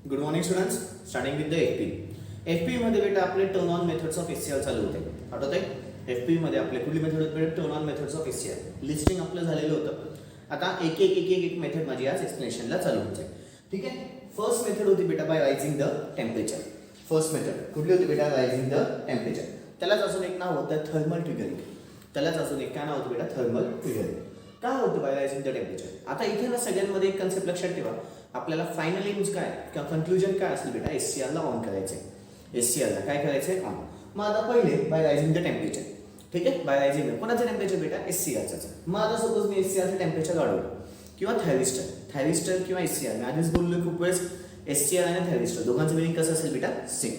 Good morning students. Starting with the F P मध्ये बेटा आपले turn on methods of SCR चालू होते. आठवत आहे एफ पी मध्ये आपले कुठली मेथड होती? Turn on methods of SCR listing आपलं झालेलं होतं. आता एक एक एक एक एक मेथड माझी आज एक्सप्लेनेशनला चालू होते. ठीक आहे. फर्स्ट मेथड होती बेटा by rising the temperature. First method कुठली होती बेटा? Raising the temperature. त्यालाच अजून एक नाव होतं थर्मल ट्रिगरिंग. त्यालाच अजून एक काय नाव होतं बेटा? Thermal triggering. काय होतं बाय रायझिंग द टेम्परेचर? आता इथे ना सगळ्यांमध्ये एक कन्सेप्ट लक्षात ठेवा. आपल्याला फायनल एम्स काय किंवा कन्क्लुजन काय असेल बेटा? एससीआरला ऑन करायचं आहे. एससीआरला काय करायचं आहे? ऑन. मग आता पहिले बाय रायझिंग द टेम्परेचर. ठीक आहे. बाय रायझिंग कोणाचं टेम्परेचर बेटा? एससीआरचं. मग आता सपोज मी एससीआरचं टेम्परेचर वाढवलं किंवा थायरिस्टर किंवा एससीआर. मी आधीच बोललो खूप वेळेस एससीआर आणि थायरिस्टर दोघांचं मिनिंग कसं असेल बेटा? सेम.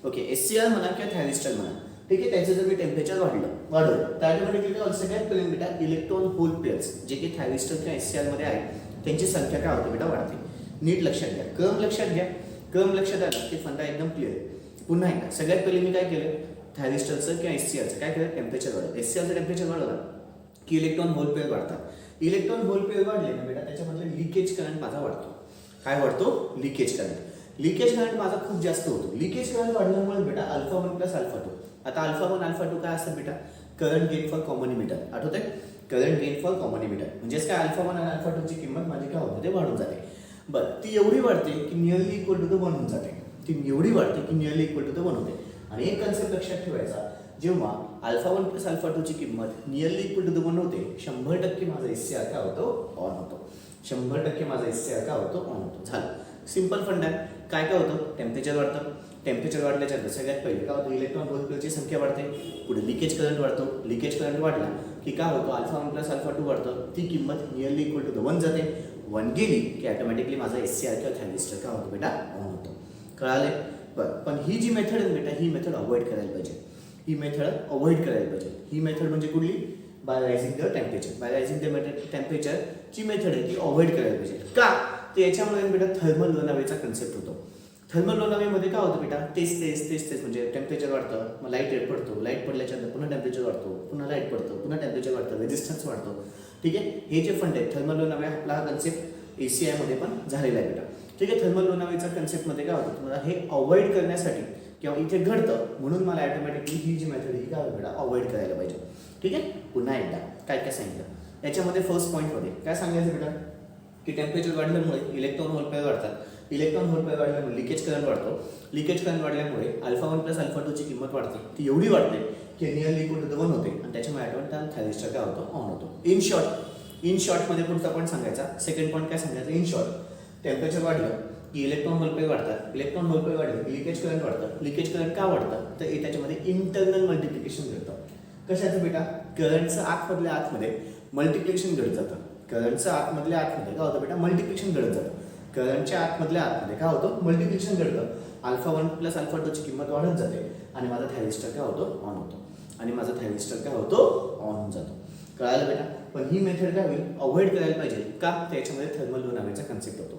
ओके. एससीआर म्हणा किंवा थायरिस्टर म्हणा. ठीक आहे. त्याचं जर मी टेम्परेचर वाढवलं तर ऑटोमॅटिकली ऑल्सो काय करेल बेटा? इलेक्ट्रॉन होल पेअर्स जे की थायरिस्टर किंवा एससीआर मध्ये आहेत त्यांची संख्या काय होते बेटा? वाढते. नीट लक्षात घ्या. क्रम लक्षात घ्या. क्रम लक्षात आला की फंडा एकदम क्लिअर आहे. पुन्हा एकदा सगळ्यात पहिले मी काय केलं? थायरिस्टरचं किंवा एससीआरचं काय केलं? टेम्परेचर वाढवलं. एससीआरचं टेम्परेचर वाढवलं की इलेक्ट्रॉन होल पेअर वाढतात. इलेक्ट्रॉन होल पेअर वाढले ना बेटा त्याच्यामधलं लिकेज करंट माझा वाढतो. काय वाढतो? Leakage current. लिकेज करंट माझा खूप जास्त होतो. लिकेज करंट वाढल्यामुळे बेटा अल्फा 1 प्लस अल्फा 2. आता अल्फा 1 अल्फा 2 काय असतं बेटा? Current gain for common emitter. आठवत आहे? Current gain for common emitter म्हणजेच काय? अल्फा 1 आणि अल्फा 2 ची किंमत माझी काय होते? ते वाढून जाते. बरं, ती एवढी वाढते की नियरली इक्वल टू द 1 होऊन जाते. ती एवढी वाढते की नियरली इक्वल टू द 1 होते. आणि एक कन्सेप्ट लक्षात ठेवायचा, जेव्हा अल्फा 1 प्लस अल्फा 2 ची किंमत नियरली इक्वल टू द 1 होते 100% माझा एससीआर काय होतो? ऑन होतो. 100% माझा एससीआर काय होतो? ऑन होतो. झालं. सिंपल फंडा आहे. काय काय होतं? टेम्परेचर वाढतं. टेम्परेचर वाढल्याच्या नंतर सगळ्यात पहिले काय होतं? इलेक्ट्रॉन होल पेअरची संख्या वाढते. पुढे लिकेज करंट वाढतो. लिकेज करंट वाढला की काय होतो? अल्फा 1 प्लस अल्फा 2 वाढतं. ती किंमत नियरली इक्वल टू द 1 जाते. 1 गेली की ऑटोमॅटिकली माझा एससीआर किंवा थायरिस्टर काय होतो बेटा? ऑन होतो. कळाले? बरं, पण ही जी मेथड आहे बेटा ही मेथड अवॉइड करायला पाहिजे. ही मेथड अवॉइड करायला पाहिजे. ही मेथड म्हणजे कुठली? By rising the temperature. By rising the temperature ची मेथड आहे ती अवॉइड करायला पाहिजे. का? तर याच्यामुळे बेटा थर्मल रनअवेचा कन्सेप्ट होतो. थर्मल रनअवेमध्ये काय होतं बेटा? तेच म्हणजे टेम्परेचर वाढतं, मग लाईट पडतो. लाईट पडल्याच्या नंतर पुन्हा टेम्परेचर वाढतो, पुन्हा लाईट पडतं, पुन्हा टेम्परेचर वाढतं, रेजिस्टन्स वाढतो. ठीक आहे. हे जे फंड आहे थर्मल रनअवे आपला हा कन्सेप्ट एसीआय मध्ये पण झालेला आहे बेटा. ठीक आहे. थर्मल रनअवेचा कन्सेप्टमध्ये काय होतं? तुम्हाला हे अवॉइड करण्यासाठी किंवा इथे घडतं म्हणून मला ऑटोमॅटिकली ही जी मेथड ही काय बेटा? अवॉइड करायला पाहिजे. ठीक आहे. पुन्हा एकदा काय काय सांगितलं याच्यामध्ये फर्स्ट पॉईंटमध्ये काय सांगायचं बेटा? की टेम्परेचर वाढल्यामुळे इलेक्ट्रॉन होल पेअर वाढतात. इलेक्ट्रॉन होल पेअर वाढल्यामुळे लिकेज करंट वाढतो. लिकेज करंट वाढल्यामुळे अल्फा 1 प्लस अल्फा 2 ची किंमत वाढते. ती एवढी वाढते की नियरली इक्वल टू द 1 होते आणि त्याच्यामुळे ऑटोमॅटिक थायरिस्टर काय होतो? ऑन होतो. इन शॉर्टमध्ये पुढचा पॉईंट सांगायचा. सेकंड पॉईंट काय सांगायचं? इन शॉर्ट टेम्परेचर वाढलं की इलेक्ट्रॉन होल पेअर वाढतात. इलेक्ट्रॉन होल पेअर वाढले की लिकेज करंट वाढतं. लिकेज करंट का वाढतं? तर त्याच्यामध्ये इंटरनल मल्टिप्लिकेशन घडतं. कशाचं बेटा? करंटचं आतमध्ये मल्टिप्लिकेशन घडत जातं. करंटचं आतमध्ये काय होतं बेटा? मल्टिप्लिकेशन घडत जातं. करंटच्या आतमध्ये काय होतं? मल्टिप्लिकेशन घडतं. अल्फा 1 प्लस अल्फा 2 ची किंमत वाढत जाते आणि माझा थायरिस्टर काय होतो? ऑन होतो. आणि माझा थायरिस्टर काय होतो? ऑन होऊन जातो. कळालं बेटा? पण ही मेथड काय होईल? अवॉइड करायला पाहिजे. का? त्याच्यामध्ये थर्मल लो नावाचा कन्सेप्ट होतो.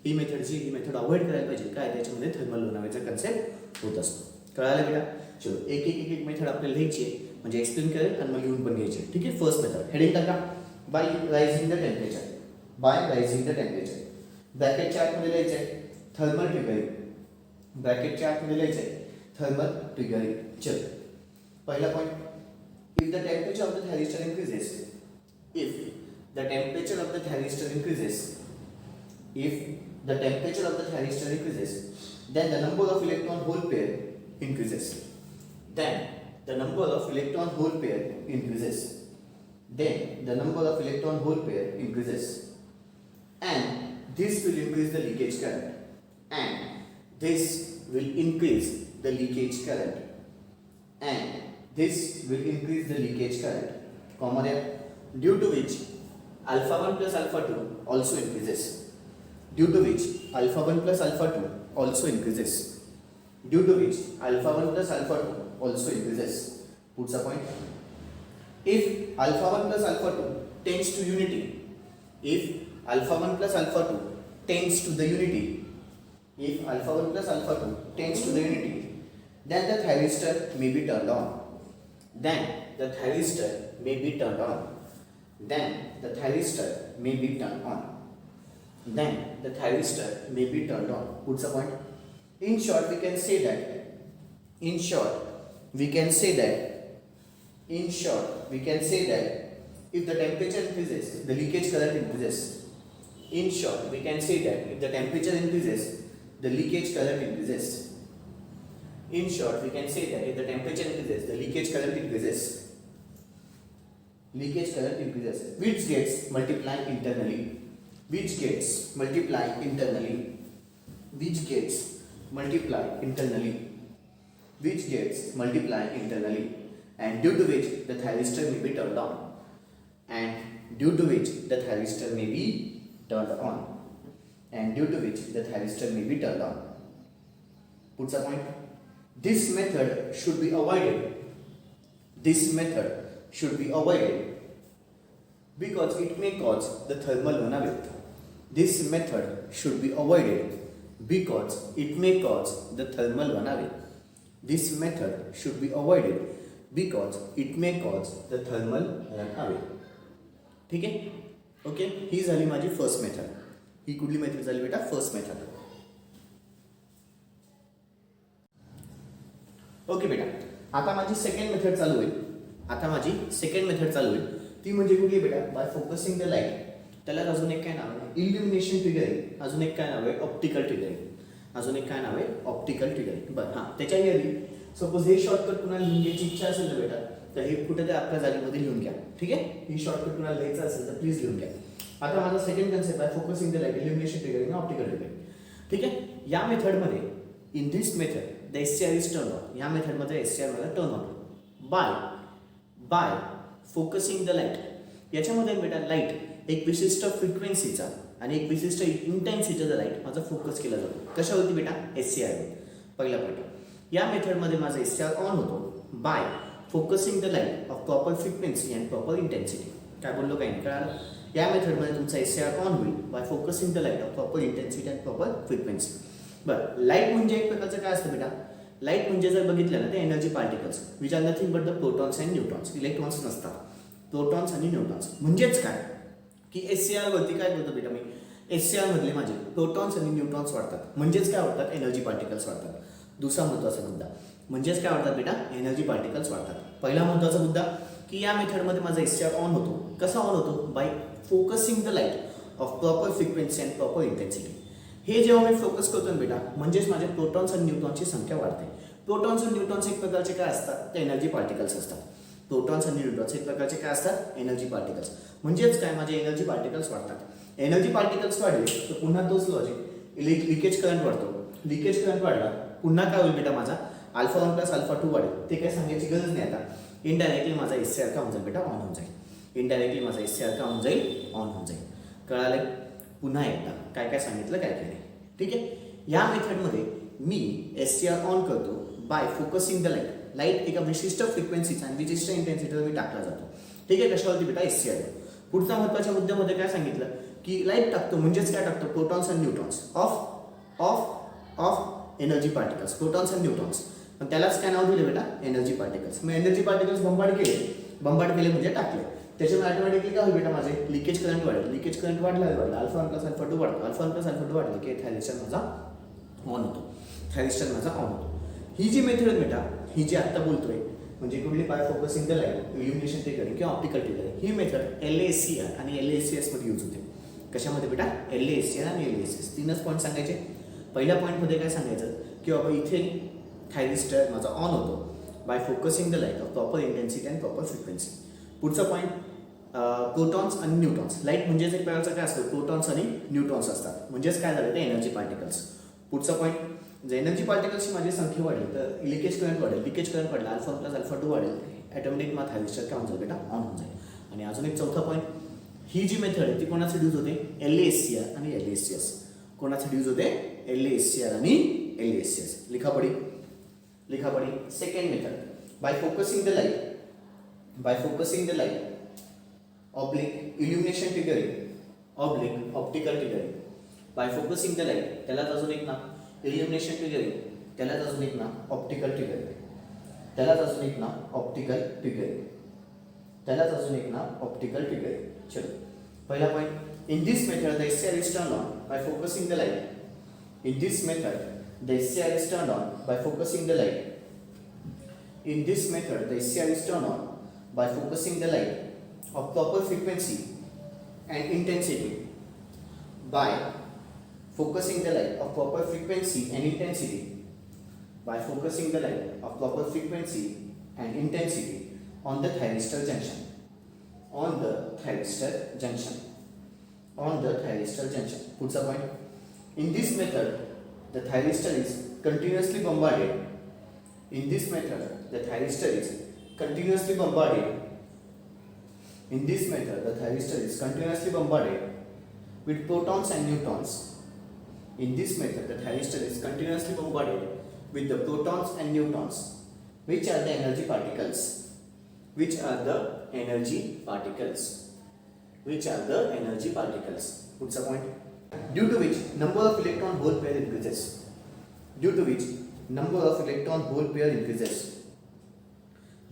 ही मेथड अवॉइड करायला पाहिजे. काय? त्याच्यामध्ये थर्मल लो नावाचा कन्सेप्ट होत असतो. कळालं बेटा? चलो एक एक मेथड आपल्याला लिहायची आहे म्हणजे एक्सप्लेन करेल आणि मग लिहून पण घ्यायची. ठीक आहे. फर्स्ट मेथड हेडिंग टाका. By rising the temperature. By rising the temperature. ब्रॅकेटच्या आतमध्ये लिहायचं आहे थर्मल ट्रिगरिंग. ब्रॅकेटच्या आतमध्ये लिहायचं आहे थर्मल ट्रिगरिंग. चल पहिला point. If the temperature of the thyristor increases, if the temperature of the thyristor increases, then the number of electron hole pair increases. And this will increase the leakage current. Comma there. Due to which alpha 1 plus alpha 2 also increases. Puts a point. If alpha 1 plus alpha 2 tends to unity, then the thyristor may be turned on. then the thyristor may be turned on. Puढचा point. In short, we can say that. In short, we can say that. In short, we can say that if the temperature increases, the leakage current increases. In short, we can say that if the temperature increases, the leakage current increases. In short, we can say that if the temperature increases, the leakage current increases. Leakage current increases. Which gets multiply internally. Which gets multiply internally. Which gets multiply internally. Which gets multiply internally. And due to which the thyristor may be turned on. And due to which the thyristor may be turned on. And due to which the thyristor may be turned on. Puts a point. This method should be avoided. This method should be avoided because it may cause the thermal runaway. This method should be avoided because it may cause the thermal runaway. This method should be avoided because it may cause the thermal runaway. ठीक आहे? Okay, ही झाली माझी first method. ही कुठली method झाली बेटा? First method. Okay बेटा, आता माझी सेकंड मेथड चालू होईल. आता माझी सेकंड मेथड चालू होईल. ती म्हणजे कुठली बेटा? Bye focusing the light. त्याला अजून एक काय नाव आहे? इल्युमिनेशन ट्रिगरिंग. अजून एक काय नाव आहे? Optical triggering. अजून एक काय नाव आहे? Optical triggering. बरं, हां, त्याच्याही आधी सपोज हे शॉर्टकट कुणाला लिहून घ्यायची इच्छा असेल ना बेटा, तर हे कुठे ते आपल्या जागेमध्ये लिहून घ्या. ठीक आहे? ही शॉर्टकट कुणाला लिहायचं असेल तर प्लीज लिहून घ्या. आता माझा सेकंड कन्सेप्ट आहे focusing the light, illumination triggering, optical triggering. ठीक आहे? या मेथडमध्ये in this method the SCR is turn on. या मेथडमध्ये SCR मला turn on by focusing the light. याच्यामध्ये बेटा लाईट एक विशिष्ट फ्रिक्वेन्सीचा आणि एक विशिष्ट इंटेन्सिटीचा लाईट माझा फोकस केला जातो. कशावरती बेटा? SCR. पहिला पॉईंट. या मेथडमध्ये माझा SCR ऑन होतो bye focusing the light of proper frequency and proper intensity. काय बोललो काही नाही कळालं? या मेथडमध्ये तुमचा SCR ऑन होईल bye focusing the light of proper intensity and proper frequency. बरं, लाईट म्हणजे एक प्रकारचं काय असतं बेटा? लाईट म्हणजे जर बघितलं ना ते energy particles which are nothing but the protons and neutrons. Electrons नसतात, प्रोटॉन्स आणि न्यूट्रॉन्स. म्हणजेच काय की SCR वरती काय करतो बेटा मी? SCR मधले माझे प्रोटॉन्स आणि न्यूट्रॉन्स वाढतात. म्हणजेच काय वाढतात? एनर्जी पार्टिकल्स वाढतात. दुसरा महत्त्वाचा मुद्दा म्हणजेच काय वाढतात बेटा? एनर्जी पार्टिकल्स वाढतात. पहिला महत्त्वाचा मुद्दा की या मेथडमध्ये माझा SCR ऑन होतो. कसा ऑन होतो? Bye focusing the light of proper frequency and proper intensity. हे जेव्हा मी फोकस करतो ना बेटा, म्हणजेच माझ्या प्रोटॉन्स आणि न्यूट्रॉन्सची संख्या वाढते. प्रोटॉन्स आणि न्यूट्रॉन्स एक प्रकारचे काय असतात? ते एनर्जी पार्टिकल्स असतात. प्रोटॉन्स आणि न्यूट्रॉन्स एक प्रकारचे काय असतात? Energy particles. म्हणजेच काय? माझे एनर्जी पार्टिकल्स वाढतात. एनर्जी पार्टिकल्स वाढले तर पुन्हा तोच लॉजिक, लिकेज करंट वाढतो. लिकेज करंट वाढला पुन्हा काय होईल बेटा? माझा अल्फा 1 प्लस अल्फा 2 वाढेल. ते काय सांगायची गरज नाही. आता इनडायरेक्टली माझा SCR का होऊन जाईल बेटा? ऑन होऊन जाईल. इनडायरेक्टली माझा SCR का होऊन जाईल? ऑन होऊन जाईल. कळालं? पुन्हा एकदा काय काय सांगितलं, काय केलं. ठीक आहे? या मेथडमध्ये मी SCR ऑन करतो bye focusing the light. Light एका विशिष्ट फ्रिक्वेन्सीचा आणि विशिष्ट इंटेन्सिटीवर मी टाकला जातो. ठीक आहे? कशावरती बेटा? SCR. पुढच्या महत्त्वाच्या मुद्द्यामध्ये काय सांगितलं की लाईट टाकतो म्हणजेच काय टाकतो? प्रोटॉन्स आणि neutrons of energy particles. Protons आणि न्यूट्रॉन्स. पण त्यालाच काय नाव दिले बेटा? Energy particles. मग एनर्जी पार्टिकल्स बंबार्ड केले म्हणजे टाकले. त्याच्यामुळे ऑटोमॅटिकली काय होईल बेटा? माझे लिकेज करंट वाढेल. लिकेज करंट वाढला अल्फा 1 प्लस अल्फा 2 वाढतो. अल्फा 1 प्लस अल्फा 2 वाढलं की थायरिस्टर माझा ऑन होतो. थायरिस्टर माझा ऑन होतो. ही जी मेथड बेटा, ही जी आत्ता बोलतोय म्हणजे कुठली? By focusing the light, illumination triggering किंवा ऑप्टिकल ट्रिगरिंग. ही मेथड LASCR आणि LASCS मध्ये यूज होते. कशामध्ये बेटा? LASCR आणि LASCS. तीनच पॉईंट सांगायचे. पहिल्या पॉईंटमध्ये काय सांगायचं की बाबा इथे थायरिस्टर माझा ऑन होतो bye focusing the light of proper intensity and proper frequency. पुढचा पॉईंट प्रोटॉन्स आणि न्यूट्रॉन्स. लाईट म्हणजेच एक प्रकारचं काय असतं? प्रोटॉन्स आणि न्यूट्रॉन्स असतात. म्हणजेच काय झालं? ते एनर्जी पार्टिकल्स. पुढचा पॉईंट, जर एनर्जी पार्टिकल्सची माझी संख्या वाढली तर लिकेज करंट वाढेल. लिकेज करंट वाढला अल्फा 1 प्लस अल्फा 2 वाढेल. ऑटोमॅटिक माझा थायरिस्टर काय होऊन जाईल बेटा? ऑन होऊन जाईल. आणि अजून एक चौथा पॉईंट, ही जी मेथड आहे ती कोणासाठी यूज होते? LASCR आणि LASCS. कोणासाठी यूज होते? LASCR आणि LASCS. लिखापडी. Second method by focusing the light oblique illumination triggering oblique optical triggering. By focusing the light त्यालाच अजून एक नाव इल्युमिनेशन ट्रिगरिंग, त्यालाच अजून एक नाव ऑप्टिकल ट्रिगरिंग, त्यालाच अजून एक नाव ऑप्टिकल ट्रिगरिंग, त्यालाच अजून एक नाव ऑप्टिकल ट्रिगरिंग. चलो पहिला point, in this method the SCR is turn on by focusing the light. In this method, the SCR is turned on by focusing the light. In this method, the SCR is turned on by focusing the light of proper frequency and intensity. By focusing the light of proper frequency and intensity. By focusing the light of proper frequency and intensity on the thyristor junction. On the thyristor junction. On the thyristor junction. Puts a point. In this method, the thyristor is continuously bombarded. In this method, the thyristor is continuously bombarded. In this method, the thyristor is continuously bombarded with protons and neutrons. In this method, the thyristor is continuously bombarded with the protons and neutrons, which are the energy particles. Which are the energy particles. Which are the energy particles. Puts a point. Due to which number of electron hole pair increases. Due to which number of electron hole pair increases.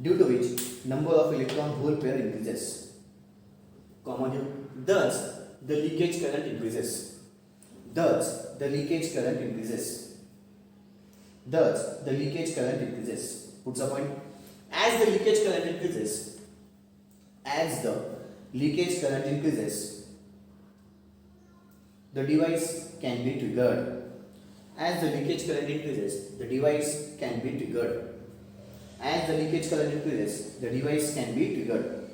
Due to which number of electron hole pair increases. Common. Thus, the leakage current increases. Thus, the leakage current increases. Thus, the leakage current increases. Puts a point. As the leakage current increases, the device can be triggered. As the leakage current increases, the device can be triggered. As the leakage current increases, the device can be triggered.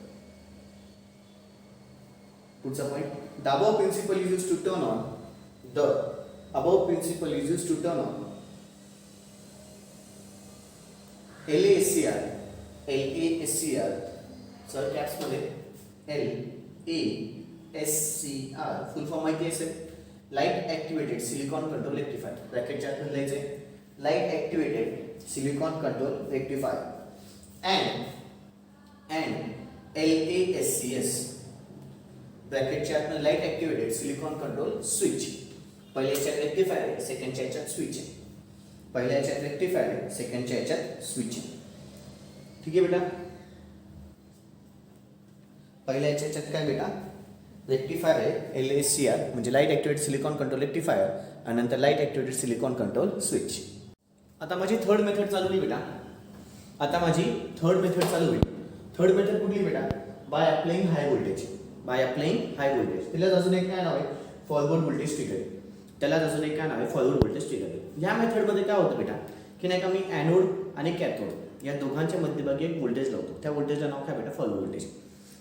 Puts a point. The above principle is used to turn on. The above principle is used to turn on LASCR. LASCR. Sir caps मध्ये LASCR full form माहिती असेल. Light activated silicon control rectifier. ब्रॅकेटच्या आत लिहायचे light activated silicon control rectifier and LASCS. ब्रॅकेटच्या आत light activated silicon control switch. पहिल्याच्या rectifier आहे, सेकंडच्या याच्यात स्विच आहे. पहिल्याच्या रेक्टिफायर आहे, सेकंडच्या याच्यात स्विच आहे. ठीक आहे बेटा. पहिल्या याच्यात काय बेटा रेक्टिफायर आहे LASCR म्हणजे light activated silicon control rectifier आणि नंतर light activated silicon control switch. आता माझी थर्ड मेथड चालू होईल बेटा. आता माझी थर्ड मेथड चालू होईल. थर्ड मेथड कुठली बेटा by applying high voltage. By applying high voltage. त्याला अजून एक काय नाव आहे फॉरवर्ड व्होल्टेज ट्रिगर. त्याला अजून एक काय नाव आहे फॉरवर्ड व्होल्टेज ट्रिगर. या मेथडमध्ये काय होतं बेटा की नाही का मी ॲनोड आणि कॅथोड या दोघांच्या मध्यभागी एक व्होल्टेज लावतो. त्या व्होल्टेजचं नाव काय बेटा फॉरवर्ड व्होल्टेज.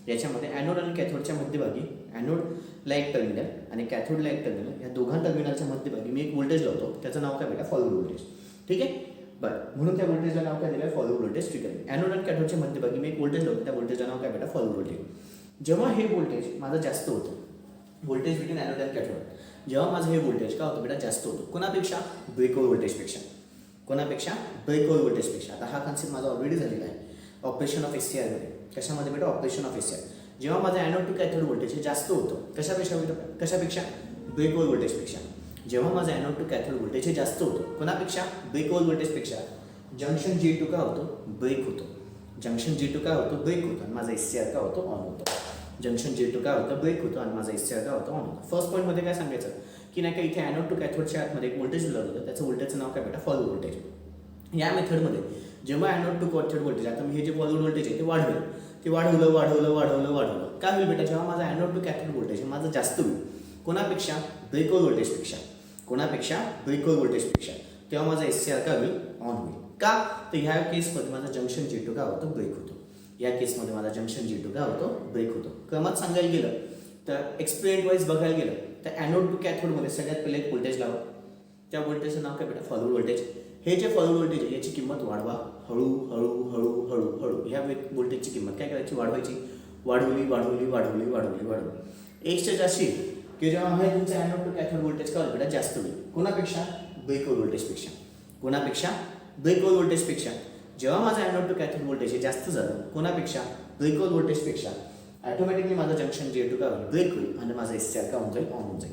याच्यामध्ये ॲनोड आणि कॅथोडच्या मध्यभागी ॲनोडला एक टर्मिनल आणि कॅथोडला एक टर्मिनल या दोघां टर्मिनलच्या मध्यभागी मी एक व्होल्टेज लावतो. त्याचं नाव काय बेटा फॉरवर्ड व्होल्टेज. ठीक आहे बरं. म्हणून त्या व्होल्टेजला नाव काय दिलं फॉरवर्ड व्होल्टेज ट्रिगर. ॲनोड आणि कॅथोडच्या मध्यभागी मी एक व्होल्टेज लावतो. त्या व्होल्टेजचं नाव काय बेटा फॉरवर्ड व्होल्टेज. जेव्हा हे व्होल्टेज माझं जास्त होतं व्होल्टेज बिटवीन ॲनोड आणि कॅथोड जेव्हा माझं हे व्होल्टेज काय होतं बेटा जास्त होतं कोणापेक्षा ब्रेकओव्हर व्होल्टेजपेक्षा. कोणापेक्षा ब्रेकओव्हर व्होल्टेजपेक्षा. आता हा कन्सेप्ट माझा ऑलरेडी झालेला आहे ऑपरेशन ऑफ SCR मध्ये. कशामध्ये बेटा ऑपरेशन ऑफ SCR. जेव्हा माझं ॲनोड टू कॅथोड व्होल्टेज हे जास्त होतं कशापेक्षा ब्रेकओव्हर व्होल्टेजपेक्षा. जेव्हा माझं ॲनोड टू कॅथोड व्होल्टेज हे जास्त होतं कोणापेक्षा ब्रेकओव्हर व्होल्टेजपेक्षा. जंक्शन G2 काय होतो ब्रेक होतो. जंक्शन G2 काय होतो ब्रेक होतो आणि माझा SCR काय होतो ऑन होतो. जंक्शन G2 काय होतं ब्रेक होतो आणि माझा SCR काय होतो ऑन होतो. फर्स्ट पॉईंटमध्ये काय सांगायचं की नाही का इथे ॲनोड टू कॅथोडच्या आतमध्ये एक व्होल्टेज दिलं होतं. त्याचं व्होल्टेजचं नाव काय बेटा फॉरवर्ड व्होल्टेज. या मेथडमध्ये जेव्हा ॲनोड टू कॅथोड व्होल्टेज आता मी हे जे फॉरवर्ड व्होल्टेज आहे ते वाढवेल. ते वाढवलं काय होईल बेटा जेव्हा माझा ॲनोड टू कॅथोड व्होल्टेज हे माझं जास्त होईल कोणापेक्षा ब्रेकओव्हर व्होल्टेजपेक्षा. कोणापेक्षा ब्रेकओव्हर व्होल्टेजपेक्षा. तेव्हा माझा SCR काय होईल ऑन होईल. का तर ह्या केसमध्ये माझा जंक्शन G2 काय होतो ब्रेक होतो. या केसमध्ये माझा जंक्शन G2 काय होतो ब्रेक होतो. क्रमात सांगायला गेलं तर एक्सपेरिमेंट वाईज बघायला गेलं तर ॲनोड टू कॅथोडमध्ये सगळ्यात पहिले एक व्होल्टेज लावा. त्या व्होल्टेजचं नाव काय बेटा फॉरवर्ड व्होल्टेज. हे जे फॉरवर्ड व्होल्टेज आहे याची किंमत वाढवा हळू. ह्या व्होल्टेजची किंमत काय करायची वाढवायची. वाढवली. एक स्टेज अशी की जेव्हा हे तुमचं ॲनोड टू कॅथोड व्होल्टेज काय बेटा जास्त होईल कोणापेक्षा ब्रेकओव्हर व्होल्टेजपेक्षा. कोणापेक्षा ब्रेकओव्हर व्होल्टेजपेक्षा. जेव्हा माझं ॲनोड टू कॅथोड व्होल्टेज हे जास्त झालं कोणापेक्षा ब्रेकओव्हर व्होल्टेजपेक्षा ऑटोमॅटिकली माझं जंक्शन G2 काय होईल ब्रेक होईल आणि माझा SCR काय होऊन जाईल ऑन होऊन जाईल.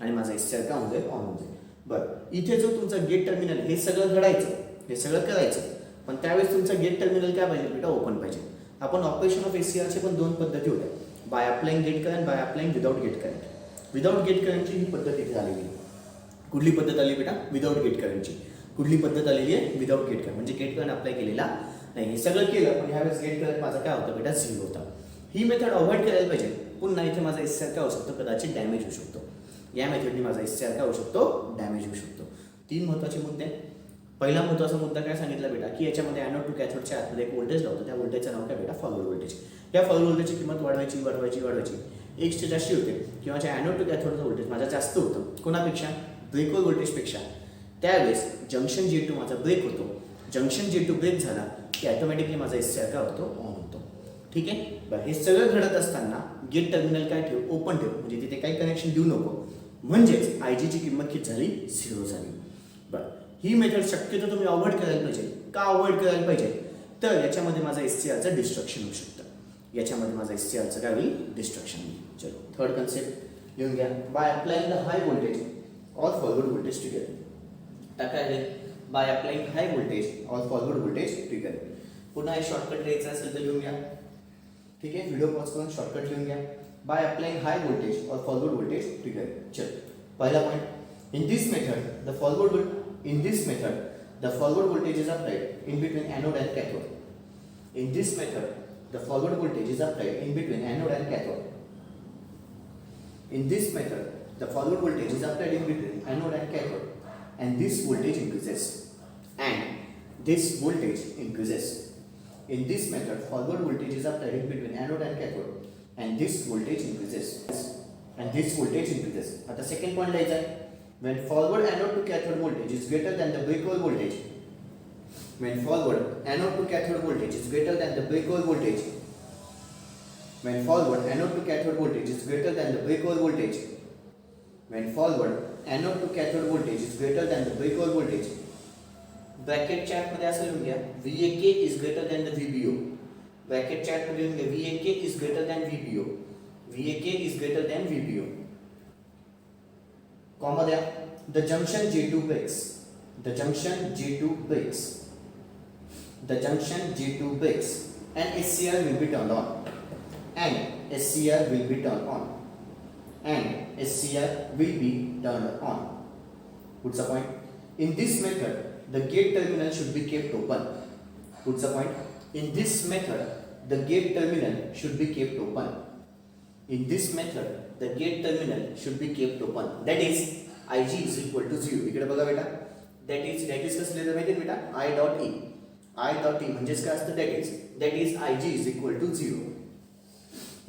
आणि माझा SCR काय होऊन जाईल ऑन होऊन जाईल. बरं इथे जो तुमचा गेट टर्मिनल हे सगळं घडायचं हे सगळं करायचं पण त्यावेळेस तुमचं गेट टर्मिनल काय पाहिजे बेटा ओपन पाहिजे. आपण ऑपरेशन ऑफ SCRचे पण दोन पद्धती होत्या by applying gate current by applying without gate current. Without gate करंटची ही पद्धत इथे आलेली आहे. कुठली पद्धत आली बेटा? विदाउट गेट करंटची. कुठली पद्धत आलेली आहे? Without gate current. म्हणजे गेट करंट अप्लाय केलेला नाही. हे सगळं केलं पण ह्यावेळेस गेट करंट माझा काय होता बेटा? 0 होता. ही मेथड अवॉइड करायला पाहिजे. पुन्हा इथे माझा एससीआर काय होऊ शकतो? कदाचित डॅमेज होऊ शकतो. या मेथडने माझा एससीआर काय होऊ शकतो? डॅमेज होऊ शकतो. 3 महत्त्वाचे मुद्दे. पहिला महत्त्वाचा मुद्दा काय सांगितला बेटा? की याच्यामध्ये ॲनोड टू कॅथोडच्या आतमध्ये एक व्होल्टेज लावतो. त्या व्होल्टेजचं नाव काय बेटा? Forward voltage. या फॉरवर्ड व्होल्टेजची किंमत वाढवायची. 1 जास्ती होते किंवा जे ॲनोड टू कॅथोडचं व्होल्टेज माझा जास्त होतं. कोणापेक्षा? ब्रेकवर व्होल्टेजपेक्षा. त्यावेळेस जंक्शन J2 माझा ब्रेक होतो. जंक्शन J2 ब्रेक झाला की ऑटोमॅटिकली माझा एससीआर काय होतो? ऑन होतो. ठीक आहे. बरं, हे सगळं घडत असताना गेट टर्मिनल काय ठेव? ओपन ठेव. म्हणजे तिथे काही कनेक्शन देऊ नको. म्हणजेच आयजीची किंमत किती झाली? 0 झाली. बरं, ही मेथड शक्यतो तुम्ही अवॉइड करायला पाहिजे. का अवॉइड करायला पाहिजे? तर याच्यामध्ये माझा एससीआरचं डिस्ट्रक्शन होऊ शकतं. याच्यामध्ये माझा एससीआरचं काय होईल? डिस्ट्रक्शन होईल. चलो, थर्ड कन्सेप्ट लिहून घ्या. By applying the high voltage और फॉरवर्ड व्होल्टेज ट्रिगर. काय आहे? बाय अप्लाइंग हाय व्होल्टेज और फॉरवर्ड व्होल्टेज ट्रिगर. पुन्हा हे शॉर्टकट लिहायचं असेल तर लिहून घ्या. ठीक आहे, व्हिडिओ पॉज करून शॉर्टकट लिहून घ्या. बाय अप्लाइंग हाय व्होल्टेज और फॉरवर्ड व्होल्टेज ट्रिगर. चलो, पहिला point. In this method, the forward voltage is applied in between anode and cathode. In this method, the forward voltage is applied in between anode and cathode. In this method, the forward voltage is applied in between anode and cathode, and this voltage increases. And this voltage increases. In this method, forward voltage is applied in between anode and cathode, and this voltage increases. And this voltage increases. At the second point, like that. When forward anode to cathode voltage is greater than the breakaway voltage, when forward anode to cathode voltage is greater than the breakaway voltage, when forward anode to cathode voltage is greater than the breakaway voltage, when forward anode to cathode voltage is greater than the breakaway voltage, bracket chat मध्ये असं लिहून घ्या, VAK is greater than the VBO. Bracket chat मध्ये लिहून घ्या, VAK is greater than VBO. VAK is greater than VBO. Comma द्या. The junction J2 breaks. The junction J2 breaks. The junction J2 breaks. And SCR will be turned on. And SCR will be turned on. And SCR will be turned on. What's the point? In this method, the gate terminal should be kept open. What's the point? In this method, the gate terminal should be kept open. In this method, the gate terminal should be kept open. That is, IG is equal to 0. इकडे बघा बेटा. That is कसं लिहिलं माहिती बेटा? I dot E. I dot E म्हणजेच काय असतं? That is IG is equal to 0.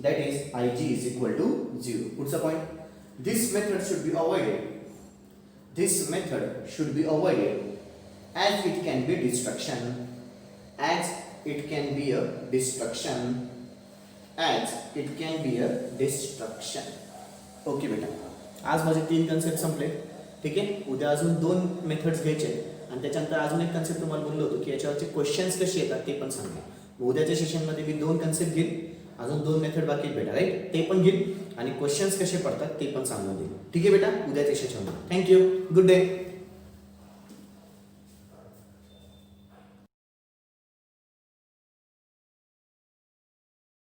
That is IG is equal to 0. What's the point? This method should be avoided. This method should be avoided as it can be destruction. As it can be a destruction. As it can be a destruction. Okay बेटा, आज माझे 3 concept संपले. ठीक आहे, उद्या अजून 2 methods घ्यायचे आणि त्याच्यानंतर अजून एक कन्सेप्ट तुम्हाला बोललो होतो की याच्यावरचे क्वेश्चन्स कसे येतात ते पण सांगा. उद्याच्या सेशनमध्ये मी 2 कन्सेप्ट घेईन, अजून 2 मेथड बाकी बेटा, राईट? ते पण घेईन आणि क्वेश्चन्स कसे पडतात ते पण सांगून देईन. ठीक आहे बेटा, उद्याच्या सेशनमध्ये. Thank you, good day.